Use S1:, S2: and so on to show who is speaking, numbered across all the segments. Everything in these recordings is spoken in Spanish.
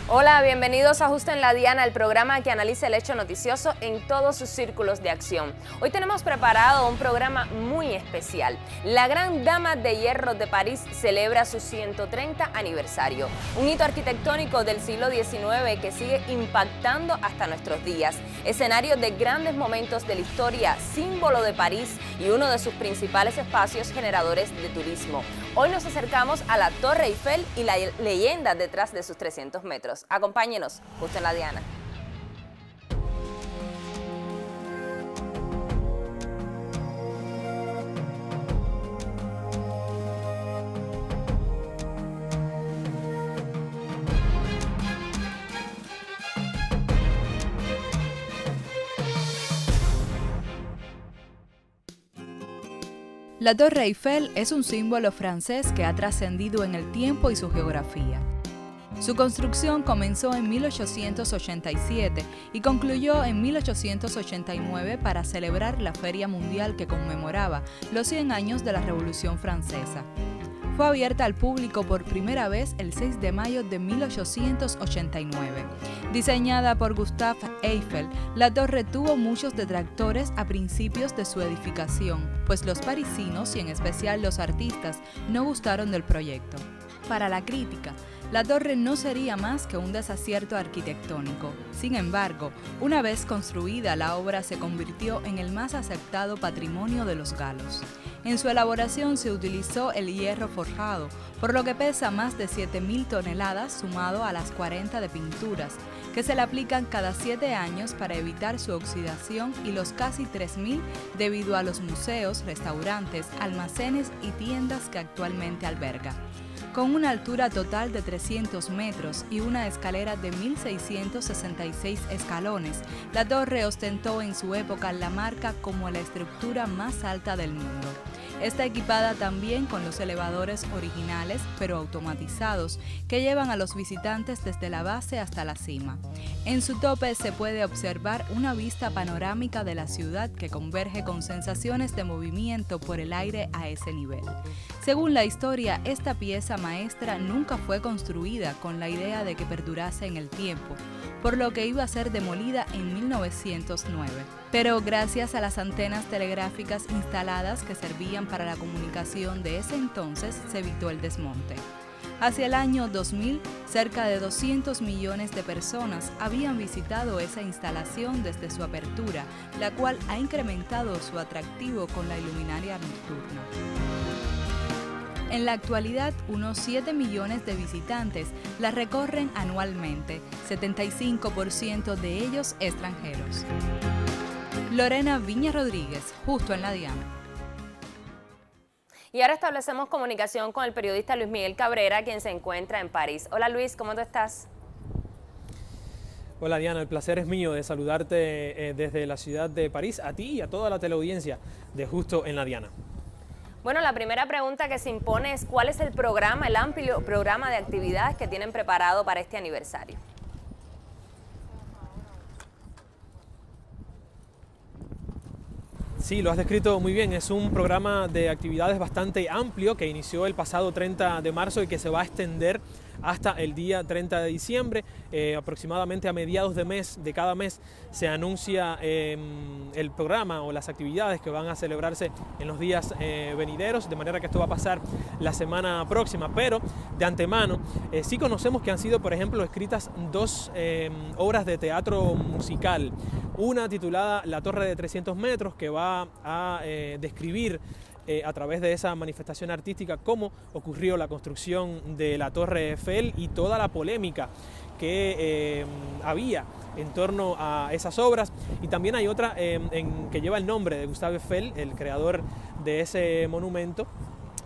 S1: Hola, bienvenidos a Justo en la Diana, el programa que analiza el hecho noticioso en todos sus círculos de acción. Hoy tenemos preparado un programa muy especial. La Gran Dama de Hierro de París celebra su 130 aniversario, un hito arquitectónico del siglo XIX que sigue impactando hasta nuestros días. Escenario de grandes momentos de la historia, símbolo de París y uno de sus principales espacios generadores de turismo. Hoy nos acercamos a la Torre Eiffel y la leyenda detrás de sus 300 metros. Acompáñenos, Justo en la Diana.
S2: La Torre Eiffel es un símbolo francés que ha trascendido en el tiempo y su geografía. Su construcción comenzó en 1887 y concluyó en 1889 para celebrar la Feria Mundial que conmemoraba los 100 años de la Revolución Francesa. Fue abierta al público por primera vez el 6 de mayo de 1889. Diseñada por Gustave Eiffel, la torre tuvo muchos detractores a principios de su edificación, pues los parisinos y en especial los artistas no gustaron del proyecto. Para la crítica, la torre no sería más que un desacierto arquitectónico. Sin embargo, una vez construida, la obra se convirtió en el más aceptado patrimonio de los galos. En su elaboración se utilizó el hierro forjado, por lo que pesa más de 7.000 toneladas sumado a las 40 de pinturas, que se le aplican cada 7 años para evitar su oxidación, y los casi 3.000 debido a los museos, restaurantes, almacenes y tiendas que actualmente alberga. Con una altura total de 300 metros y una escalera de 1.666 escalones, la torre ostentó en su época la marca como la estructura más alta del mundo. Está equipada también con los elevadores originales, pero automatizados, que llevan a los visitantes desde la base hasta la cima. En su tope se puede observar una vista panorámica de la ciudad que converge con sensaciones de movimiento por el aire a ese nivel. Según la historia, esta pieza maestra nunca fue construida con la idea de que perdurase en el tiempo, por lo que iba a ser demolida en 1909. Pero gracias a las antenas telegráficas instaladas que servían para la comunicación de ese entonces, se evitó el desmonte. Hacia el año 2000, cerca de 200 millones de personas habían visitado esa instalación desde su apertura, la cual ha incrementado su atractivo con la iluminaria nocturna. En la actualidad, unos 7 millones de visitantes la recorren anualmente, 75% de ellos extranjeros. Lorena Viña Rodríguez, Justo en la Diana.
S1: Y ahora establecemos comunicación con el periodista Luis Miguel Cabrera, quien se encuentra en París. Hola Luis, ¿cómo tú estás?
S3: Hola Diana, el placer es mío de saludarte desde la ciudad de París, a ti y a toda la teleaudiencia de Justo en la Diana.
S1: Bueno, la primera pregunta que se impone es ¿cuál es el programa, el amplio programa de actividades que tienen preparado para este aniversario?
S3: Sí, lo has descrito muy bien, es un programa de actividades bastante amplio que inició el pasado 30 de marzo y que se va a extender hasta el día 30 de diciembre, aproximadamente a mediados de cada mes se anuncia el programa o las actividades que van a celebrarse en los días venideros, de manera que esto va a pasar la semana próxima, pero de antemano sí conocemos que han sido, por ejemplo, escritas dos obras de teatro musical, una titulada La Torre de 300 metros, que va a describir a través de esa manifestación artística cómo ocurrió la construcción de la Torre Eiffel y toda la polémica que había en torno a esas obras. Y también hay otra que lleva el nombre de Gustave Eiffel, el creador de ese monumento,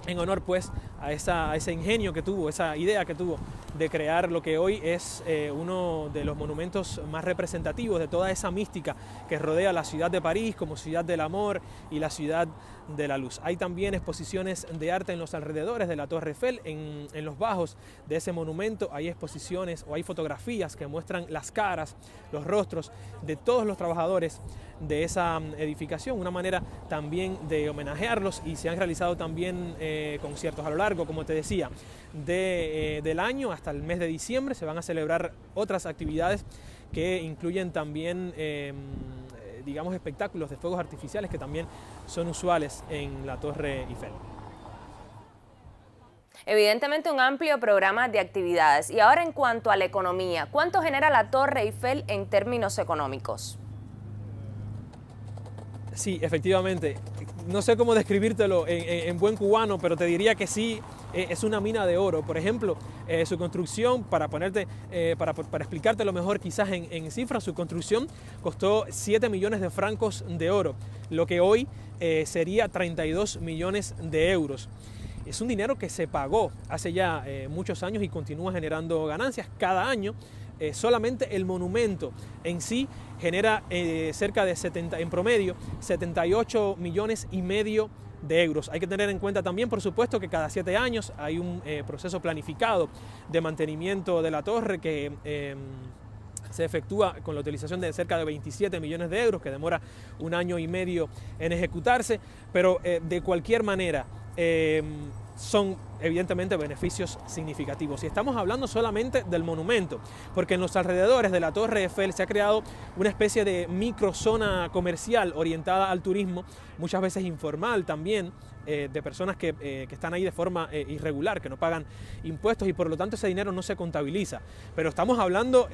S3: en honor pues a ese ingenio que tuvo, esa idea que tuvo de crear lo que hoy es uno de los monumentos más representativos de toda esa mística que rodea la ciudad de París como ciudad del amor y la ciudad de la luz. Hay también exposiciones de arte en los alrededores de la Torre Eiffel, en los bajos de ese monumento hay exposiciones o hay fotografías que muestran las caras, los rostros de todos los trabajadores de esa edificación, una manera también de homenajearlos, y se han realizado también conciertos a lo largo largo, como te decía, del año hasta el mes de diciembre se van a celebrar otras actividades que incluyen también digamos, espectáculos de fuegos artificiales que también son usuales en la Torre Eiffel.
S1: Evidentemente un amplio programa de actividades. Y ahora en cuanto a la economía, ¿cuánto genera la Torre Eiffel en términos económicos?
S3: Sí, efectivamente. No sé cómo describírtelo en buen cubano, pero te diría que sí, es una mina de oro. Por ejemplo, su construcción, para explicártelo mejor quizás en cifras, su construcción costó 7 millones de francos de oro, lo que hoy sería 32 millones de euros. Es un dinero que se pagó hace ya muchos años y continúa generando ganancias cada año. Solamente el monumento en sí genera cerca de en promedio 78 millones y medio de euros. Hay que tener en cuenta también, por supuesto, que cada 7 años hay un proceso planificado de mantenimiento de la torre que se efectúa con la utilización de cerca de 27 millones de euros, que demora 1 año y medio en ejecutarse, pero de cualquier manera son evidentemente beneficios significativos. Y estamos hablando solamente del monumento, porque en los alrededores de la Torre Eiffel se ha creado una especie de microzona comercial orientada al turismo, muchas veces informal también, de personas que están ahí de forma irregular, que no pagan impuestos y por lo tanto ese dinero no se contabiliza. Pero estamos hablando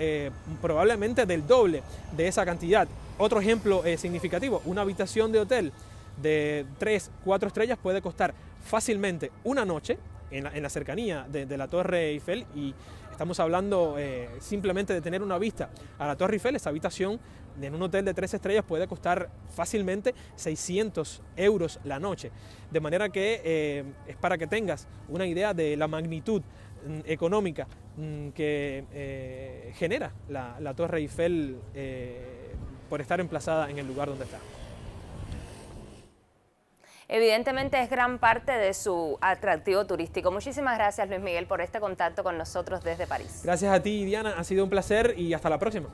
S3: probablemente del doble de esa cantidad. Otro ejemplo significativo, una habitación de hotel de 3, 4 estrellas puede costar fácilmente una noche en la cercanía de la Torre Eiffel, y estamos hablando simplemente de tener una vista a la Torre Eiffel. Esa habitación en un hotel de 3 estrellas puede costar fácilmente 600 euros la noche, de manera que es para que tengas una idea de la magnitud económica que genera la Torre Eiffel por estar emplazada en el lugar donde está.
S1: Evidentemente es gran parte de su atractivo turístico. Muchísimas gracias, Luis Miguel, por este contacto con nosotros desde París.
S3: Gracias a ti, Diana, ha sido un placer y hasta la próxima.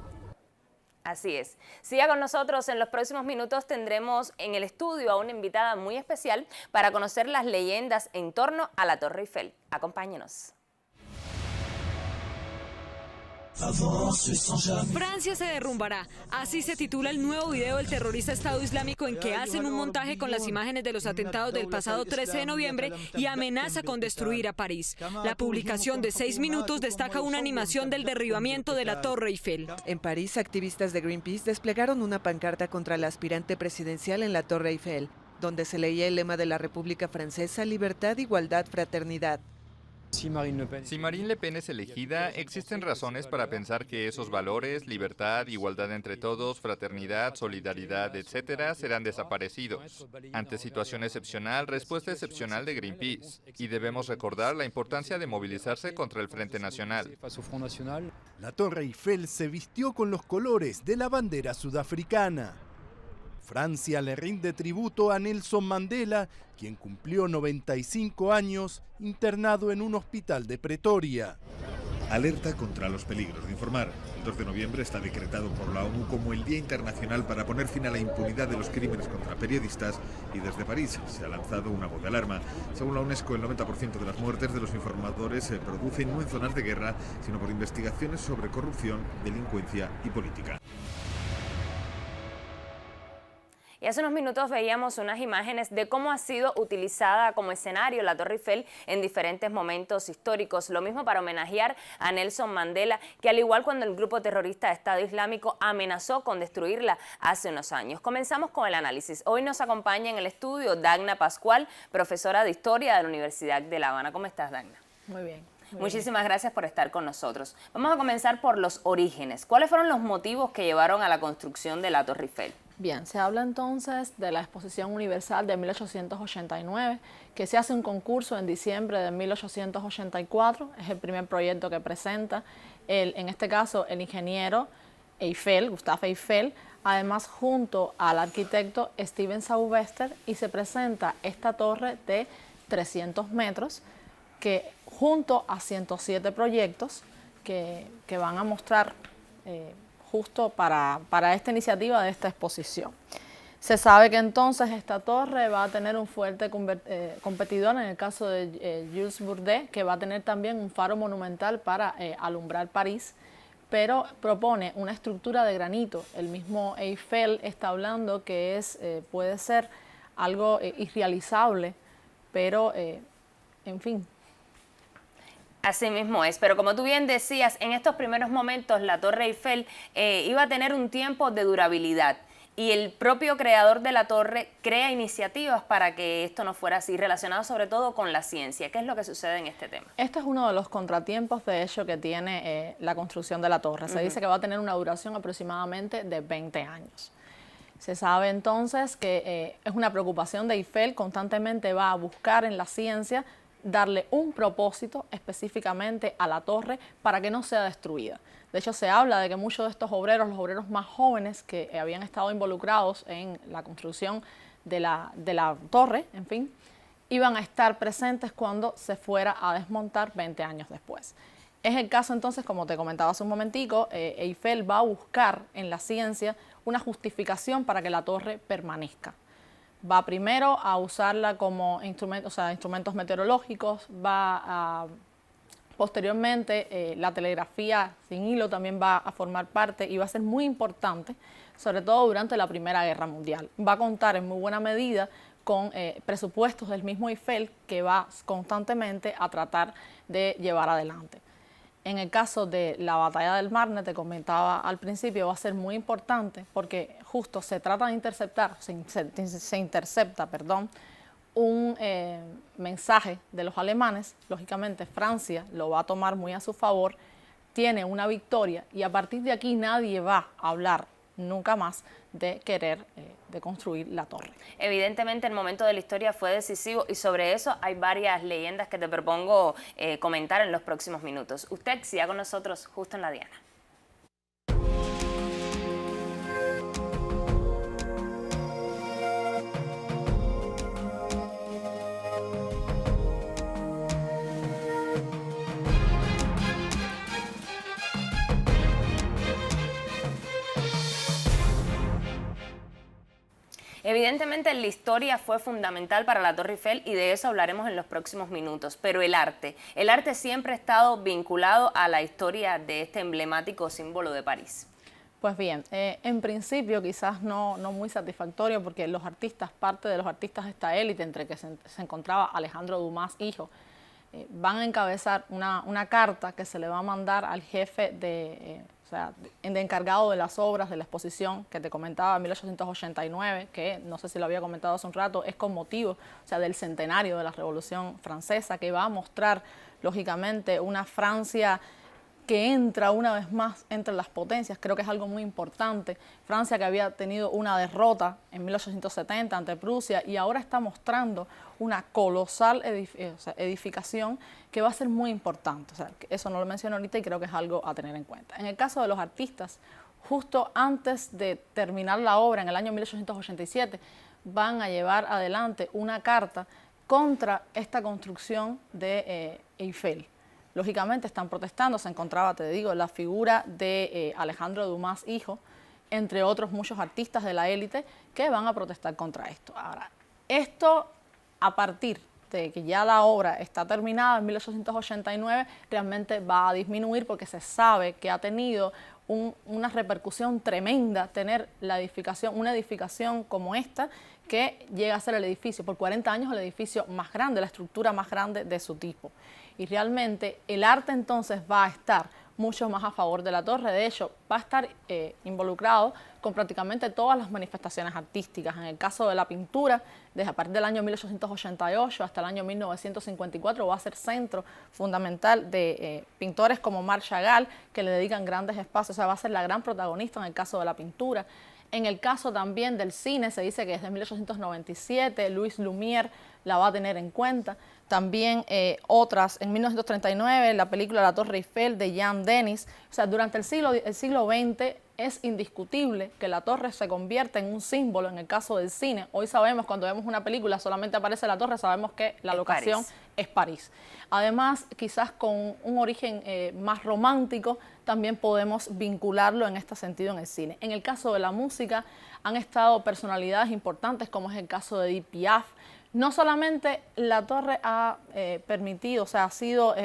S1: Así es. Siga con nosotros, en los próximos minutos tendremos en el estudio a una invitada muy especial para conocer las leyendas en torno a la Torre Eiffel. Acompáñenos.
S4: Francia se derrumbará. Así se titula el nuevo video del terrorista Estado Islámico, en que hacen un montaje con las imágenes de los atentados del pasado 13 de noviembre y amenaza con destruir a París. La publicación de 6 minutos destaca una animación del derribamiento de la Torre Eiffel.
S5: En París, activistas de Greenpeace desplegaron una pancarta contra la aspirante presidencial en la Torre Eiffel, donde se leía el lema de la República Francesa: libertad, igualdad, fraternidad.
S6: Si Marine Le Pen es elegida, existen razones para pensar que esos valores, libertad, igualdad entre todos, fraternidad, solidaridad, etcétera, serán desaparecidos. Ante situación excepcional, respuesta excepcional de Greenpeace. Y debemos recordar la importancia de movilizarse contra el Frente Nacional.
S7: La Torre Eiffel se vistió con los colores de la bandera sudafricana. Francia le rinde tributo a Nelson Mandela, quien cumplió 95 años internado en un hospital de Pretoria.
S8: Alerta contra los peligros de informar. El 2 de noviembre está decretado por la ONU como el Día Internacional para poner fin a la impunidad de los crímenes contra periodistas, y desde París se ha lanzado una voz de alarma. Según la UNESCO, el 90% de las muertes de los informadores se producen no en zonas de guerra, sino por investigaciones sobre corrupción, delincuencia y política.
S1: Y hace unos minutos veíamos unas imágenes de cómo ha sido utilizada como escenario la Torre Eiffel en diferentes momentos históricos. Lo mismo para homenajear a Nelson Mandela, que al igual cuando el grupo terrorista Estado Islámico amenazó con destruirla hace unos años. Comenzamos con el análisis. Hoy nos acompaña en el estudio Dagna Pascual, profesora de Historia de la Universidad de La Habana. ¿Cómo estás, Dagna?
S9: Muy bien.
S1: Muchísimas gracias por estar con nosotros. Vamos a comenzar por los orígenes. ¿Cuáles fueron los motivos que llevaron a la construcción de la Torre Eiffel?
S9: Bien, se habla entonces de la Exposición Universal de 1889, que se hace un concurso en diciembre de 1884. Es el primer proyecto que presenta, en este caso, el ingeniero Eiffel, Gustave Eiffel, además junto al arquitecto Steven Sauvester, y se presenta esta torre de 300 metros, que junto a 107 proyectos que van a mostrar justo para esta iniciativa de esta exposición. Se sabe que entonces esta torre va a tener un fuerte competidor en el caso de Jules Bourdet, que va a tener también un faro monumental para alumbrar París, pero propone una estructura de granito. El mismo Eiffel está hablando que puede ser algo irrealizable, pero en fin.
S1: Así mismo es, pero como tú bien decías, en estos primeros momentos la Torre Eiffel iba a tener un tiempo de durabilidad. Y el propio creador de la torre crea iniciativas para que esto no fuera así, relacionado sobre todo con la ciencia. ¿Qué es lo que sucede en este tema?
S9: Este es uno de los contratiempos, de hecho, que tiene la construcción de la torre. Se dice que va a tener una duración aproximadamente de 20 años. Se sabe entonces que es una preocupación de Eiffel, constantemente va a buscar en la ciencia darle un propósito específicamente a la torre para que no sea destruida. De hecho, se habla de que muchos de estos obreros, los obreros más jóvenes que habían estado involucrados en la construcción de la torre, en fin, iban a estar presentes cuando se fuera a desmontar 20 años después. Es el caso entonces, como te comentaba hace un momentico, Eiffel va a buscar en la ciencia una justificación para que la torre permanezca. Va primero a usarla como instrumentos meteorológicos, posteriormente la telegrafía sin hilo también va a formar parte y va a ser muy importante, sobre todo durante la Primera Guerra Mundial. Va a contar en muy buena medida con presupuestos del mismo Eiffel que va constantemente a tratar de llevar adelante. En el caso de la batalla del Marne, te comentaba al principio, va a ser muy importante porque justo se trata de interceptar, se intercepta, un mensaje de los alemanes. Lógicamente Francia lo va a tomar muy a su favor, tiene una victoria y a partir de aquí nadie va a hablar nunca más de querer de construir la torre.
S1: Evidentemente el momento de la historia fue decisivo y sobre eso hay varias leyendas que te propongo comentar en los próximos minutos. Usted siga con nosotros justo en la Diana. Evidentemente la historia fue fundamental para la Torre Eiffel y de eso hablaremos en los próximos minutos, pero el arte siempre ha estado vinculado a la historia de este emblemático símbolo de París.
S9: Pues bien, en principio quizás no muy satisfactorio porque los artistas, parte de los artistas de esta élite, entre que se encontraba Alejandro Dumas, hijo, van a encabezar una carta que se le va a mandar al jefe de encargado de las obras de la exposición que te comentaba en 1889, que no sé si lo había comentado hace un rato, es con motivo del centenario de la Revolución Francesa, que va a mostrar lógicamente una Francia que entra una vez más entre las potencias. Creo que es algo muy importante. Francia, que había tenido una derrota en 1870 ante Prusia y ahora está mostrando una colosal edificación que va a ser muy importante. Eso no lo menciono ahorita y creo que es algo a tener en cuenta. En el caso de los artistas, justo antes de terminar la obra, en el año 1887, van a llevar adelante una carta contra esta construcción de Eiffel. Lógicamente están protestando, se encontraba, te digo, la figura de Alejandro Dumas, hijo, entre otros muchos artistas de la élite que van a protestar contra esto. Ahora, esto a partir de que ya la obra está terminada en 1889, realmente va a disminuir porque se sabe que ha tenido una repercusión tremenda tener una edificación como esta, que llega a ser el edificio, por 40 años el edificio más grande, la estructura más grande de su tipo. Y realmente el arte entonces va a estar mucho más a favor de la torre. De hecho, va a estar involucrado con prácticamente todas las manifestaciones artísticas. En el caso de la pintura, desde a partir del año 1888 hasta el año 1954, va a ser centro fundamental de pintores como Marc Chagall, que le dedican grandes espacios. Va a ser la gran protagonista en el caso de la pintura. En el caso también del cine, se dice que desde 1897 Louis Lumière la va a tener en cuenta. También otras, en 1939, la película La Torre Eiffel de Jean Denis. O sea, durante el siglo XX es indiscutible que la torre se convierte en un símbolo en el caso del cine. Hoy sabemos, cuando vemos una película, solamente aparece la torre, sabemos que la locación es París. Además, quizás con un origen más romántico, también podemos vincularlo en este sentido en el cine. En el caso de la música, han estado personalidades importantes, como es el caso de Edith Piaf. No solamente la torre ha permitido, o sea, ha sido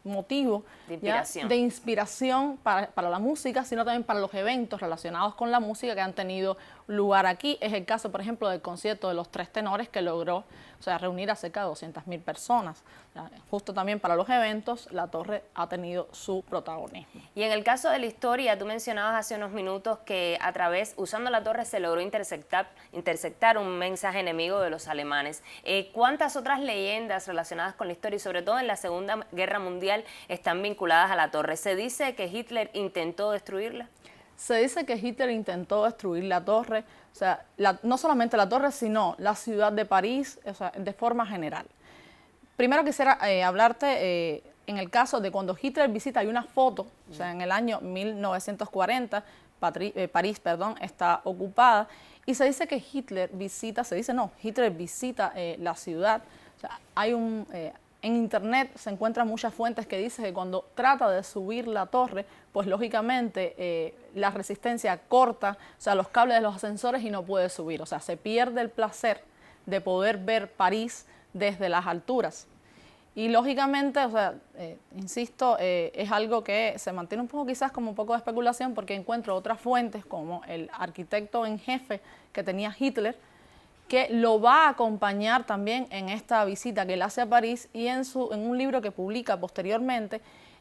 S9: motivo de inspiración para la música, sino también para los eventos relacionados con la música que han tenido lugar aquí. Es el caso, por ejemplo, del concierto de los Tres Tenores, que logró, o sea, reunir a cerca de 200.000 personas. Justo también para los eventos, la torre ha tenido su protagonismo.
S1: Y en el caso de la historia, tú mencionabas hace unos minutos que usando la torre se logró interceptar un mensaje enemigo de los alemanes. ¿Cuántas otras leyendas relacionadas con la historia y sobre todo en la Segunda Guerra Mundial están vinculadas a la torre? ¿Se dice que Hitler intentó destruirla?
S9: Se dice que Hitler intentó destruir la torre, o sea, no solamente la torre, sino la ciudad de París, o sea, de forma general. Primero quisiera hablarte en el caso de cuando Hitler visita, hay una foto, o sea, en el año 1940, París está ocupada, y se dice que Hitler visita, Hitler visita la ciudad. O sea, en internet se encuentran muchas fuentes que dicen que cuando trata de subir la torre, pues lógicamente la resistencia corta, o sea, los cables de los ascensores y no puede subir. O sea, se pierde el placer de poder ver París desde las alturas. Y lógicamente, o sea, insisto, es algo que se mantiene un poco quizás como un poco de especulación, porque encuentro otras fuentes como el arquitecto en jefe que tenía Hitler, que lo va a acompañar también en esta visita que él hace a París, y en un libro que publica posteriormente,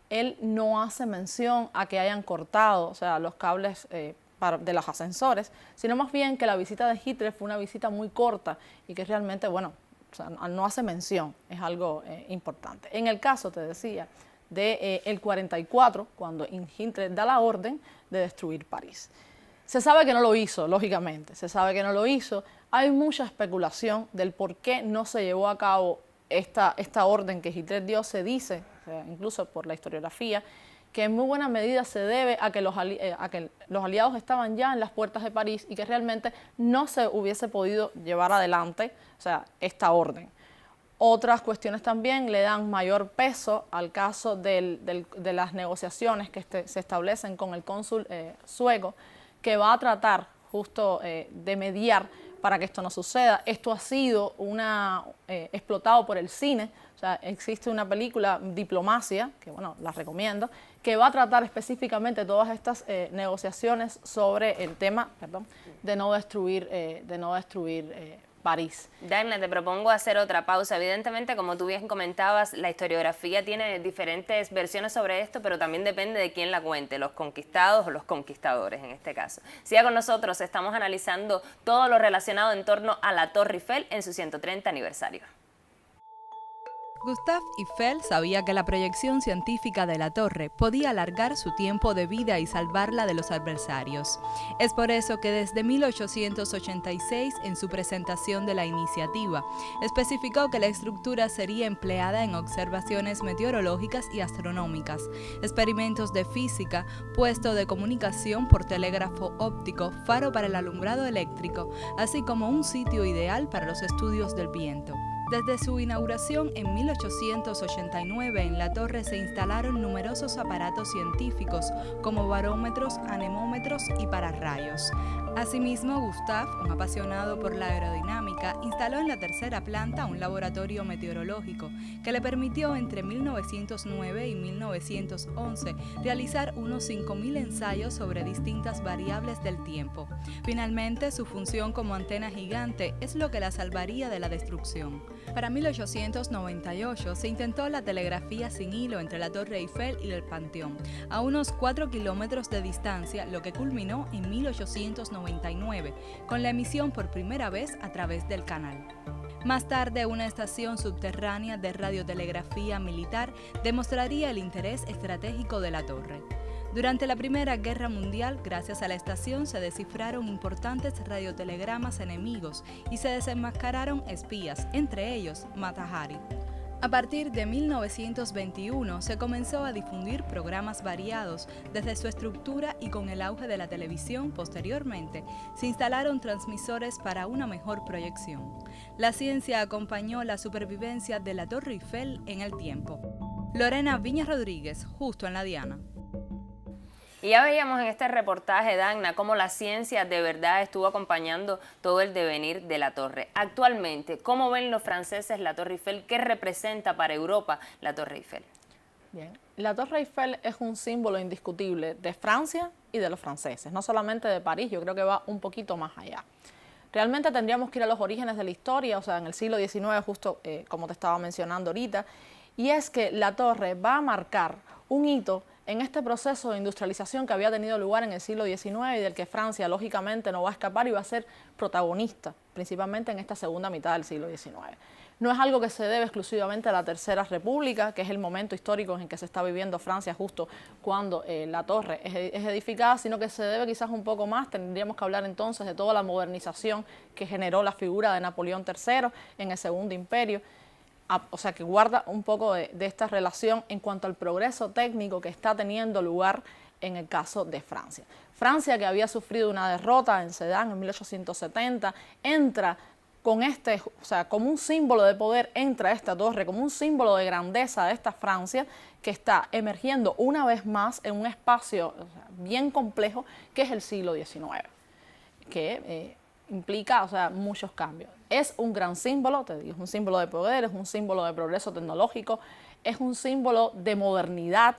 S9: él no hace mención a que hayan cortado, o sea, los cables de los ascensores, sino más bien que la visita de Hitler fue una visita muy corta y que realmente, bueno, o sea, no hace mención, es algo importante. En el caso, te decía, del 44, cuando Hitler da la orden de destruir París. Se sabe que no lo hizo, lógicamente, se sabe que no lo hizo. Hay mucha especulación del por qué no se llevó a cabo esta orden que Hitler dio. Se dice, o sea, incluso por la historiografía, que en muy buena medida se debe a que los aliados estaban ya en las puertas de París y que realmente no se hubiese podido llevar adelante, o sea, esta orden. Otras cuestiones también le dan mayor peso al caso de las negociaciones que se establecen con el cónsul sueco, que va a tratar justo de mediar para que esto no suceda. Esto ha sido explotado por el cine. O sea, existe una película, Diplomacia, que bueno, la recomiendo, que va a tratar específicamente todas estas negociaciones sobre el tema, de no destruir París.
S1: Dagna, te propongo hacer otra pausa. Evidentemente, como tú bien comentabas, la historiografía tiene diferentes versiones sobre esto, pero también depende de quién la cuente, los conquistados o los conquistadores en este caso. Siga con nosotros, estamos analizando todo lo relacionado en torno a la Torre Eiffel en su 130 aniversario.
S2: Gustave Eiffel sabía que la proyección científica de la torre podía alargar su tiempo de vida y salvarla de los adversarios. Es por eso que desde 1886, en su presentación de la iniciativa, especificó que la estructura sería empleada en observaciones meteorológicas y astronómicas, experimentos de física, puesto de comunicación por telégrafo óptico, faro para el alumbrado eléctrico, así como un sitio ideal para los estudios del viento. Desde su inauguración en 1889 en la torre se instalaron numerosos aparatos científicos como barómetros, anemómetros y pararrayos. Asimismo, Gustave, un apasionado por la aerodinámica, instaló en la tercera planta un laboratorio meteorológico que le permitió entre 1909 y 1911 realizar unos 5.000 ensayos sobre distintas variables del tiempo. Finalmente, su función como antena gigante es lo que la salvaría de la destrucción. Para 1898 se intentó la telegrafía sin hilo entre la Torre Eiffel y el Panteón, a unos 4 kilómetros de distancia, lo que culminó en 1899 con la emisión por primera vez a través del canal. Más tarde, una estación subterránea de radiotelegrafía militar demostraría el interés estratégico de la torre. Durante la Primera Guerra Mundial, gracias a la estación, se descifraron importantes radiotelegramas enemigos y se desenmascararon espías, entre ellos Mata Hari. A partir de 1921 se comenzó a difundir programas variados desde su estructura y con el auge de la televisión posteriormente se instalaron transmisores para una mejor proyección. La ciencia acompañó la supervivencia de la Torre Eiffel en el tiempo. Lorena Viña Rodríguez, justo en la diana.
S1: Y ya veíamos en este reportaje, Dagna, cómo la ciencia de verdad estuvo acompañando todo el devenir de la torre. Actualmente, ¿cómo ven los franceses la Torre Eiffel? ¿Qué representa para Europa la Torre Eiffel?
S9: Bien, la Torre Eiffel es un símbolo indiscutible de Francia y de los franceses, no solamente de París, yo creo que va un poquito más allá. Realmente tendríamos que ir a los orígenes de la historia, o sea, en el siglo XIX, justo como te estaba mencionando ahorita, y es que la torre va a marcar un hito en este proceso de industrialización que había tenido lugar en el siglo XIX y del que Francia, lógicamente, no va a escapar y va a ser protagonista, principalmente en esta segunda mitad del siglo XIX. No es algo que se debe exclusivamente a la Tercera República, que es el momento histórico en que se está viviendo Francia justo cuando la torre es edificada, sino que se debe quizás un poco más, tendríamos que hablar entonces de toda la modernización que generó la figura de Napoleón III en el Segundo Imperio, o sea, que guarda un poco de esta relación en cuanto al progreso técnico que está teniendo lugar en el caso de Francia. Francia, que había sufrido una derrota en Sedan en 1870, entra con o sea, como un símbolo de poder, entra esta torre, como un símbolo de grandeza de esta Francia que está emergiendo una vez más en un espacio bien complejo que es el siglo XIX, que implica, o sea, muchos cambios. Es un gran símbolo, te digo, es un símbolo de poder, es un símbolo de progreso tecnológico, es un símbolo de modernidad,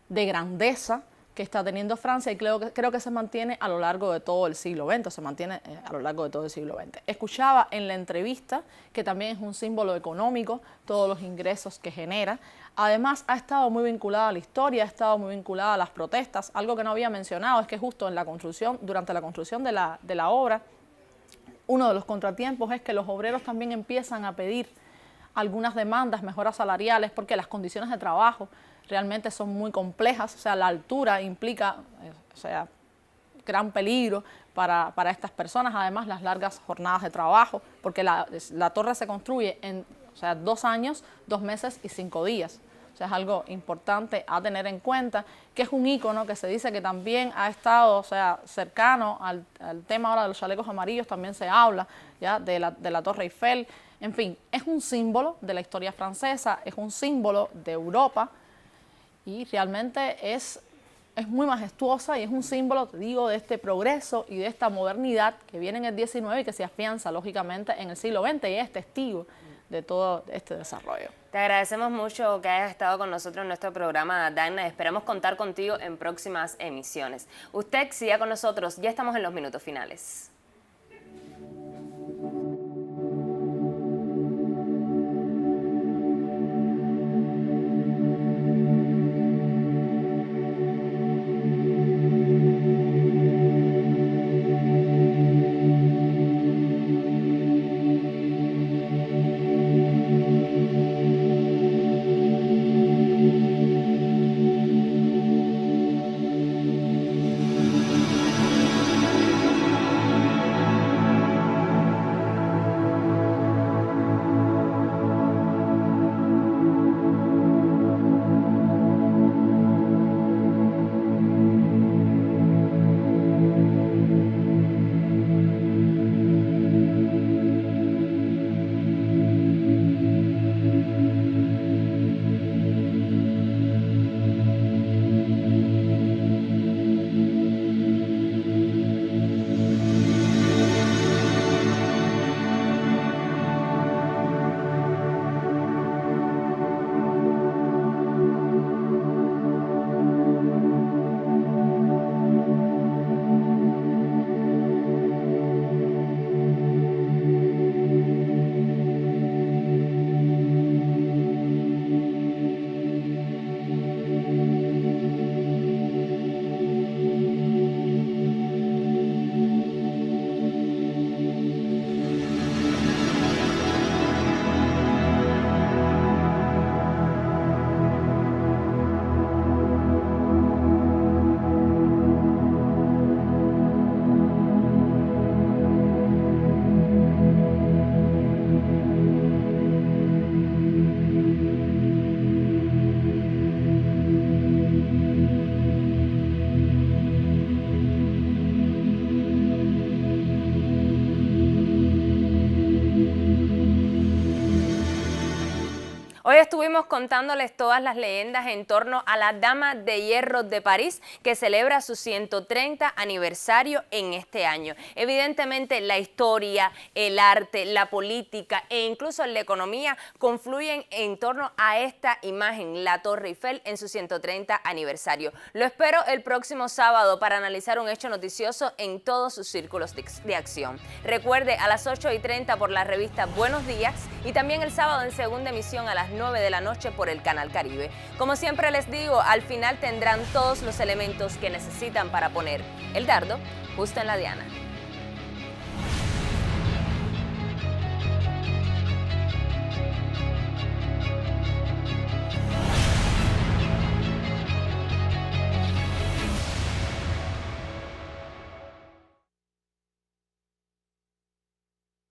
S9: de grandeza que está teniendo Francia y creo que se mantiene a lo largo de todo el siglo XX, se mantiene a lo largo de todo el siglo XX. Escuchaba en la entrevista que también es un símbolo económico, todos los ingresos que genera. Además, ha estado muy vinculada a la historia, ha estado muy vinculada a las protestas. Algo que no había mencionado es que justo en la construcción, durante la construcción de la obra, uno de los contratiempos es que los obreros también empiezan a pedir algunas demandas, mejoras salariales, porque las condiciones de trabajo realmente son muy complejas, o sea, la altura implica, o sea, gran peligro para estas personas, además las largas jornadas de trabajo, porque la torre se construye en, o sea, 2 años, 2 meses y 5 días. O sea, es algo importante a tener en cuenta, que es un ícono que se dice que también ha estado, o sea, cercano al tema ahora de los chalecos amarillos, también se habla ya de la Torre Eiffel. En fin, es un símbolo de la historia francesa, es un símbolo de Europa y realmente es muy majestuosa y es un símbolo, te digo, de este progreso y de esta modernidad que viene en el XIX y que se afianza, lógicamente, en el siglo XX y es testigo de todo este desarrollo.
S1: Te agradecemos mucho que hayas estado con nosotros en nuestro programa, Dagna. Esperamos contar contigo en próximas emisiones. Usted siga con nosotros, ya estamos en los minutos finales. Hoy estuvimos contándoles todas las leyendas en torno a la Dama de Hierro de París, que celebra su 130 aniversario en este año. Evidentemente la historia, el arte, la política e incluso la economía confluyen en torno a esta imagen, la Torre Eiffel, en su 130 aniversario. Lo espero el próximo sábado para analizar un hecho noticioso en todos sus círculos de acción. Recuerde, a las 8:30 por la revista Buenos Días y también el sábado en segunda emisión a las 9 de la noche por el Canal Caribe. Como siempre les digo, al final tendrán todos los elementos que necesitan para poner el dardo justo en la diana.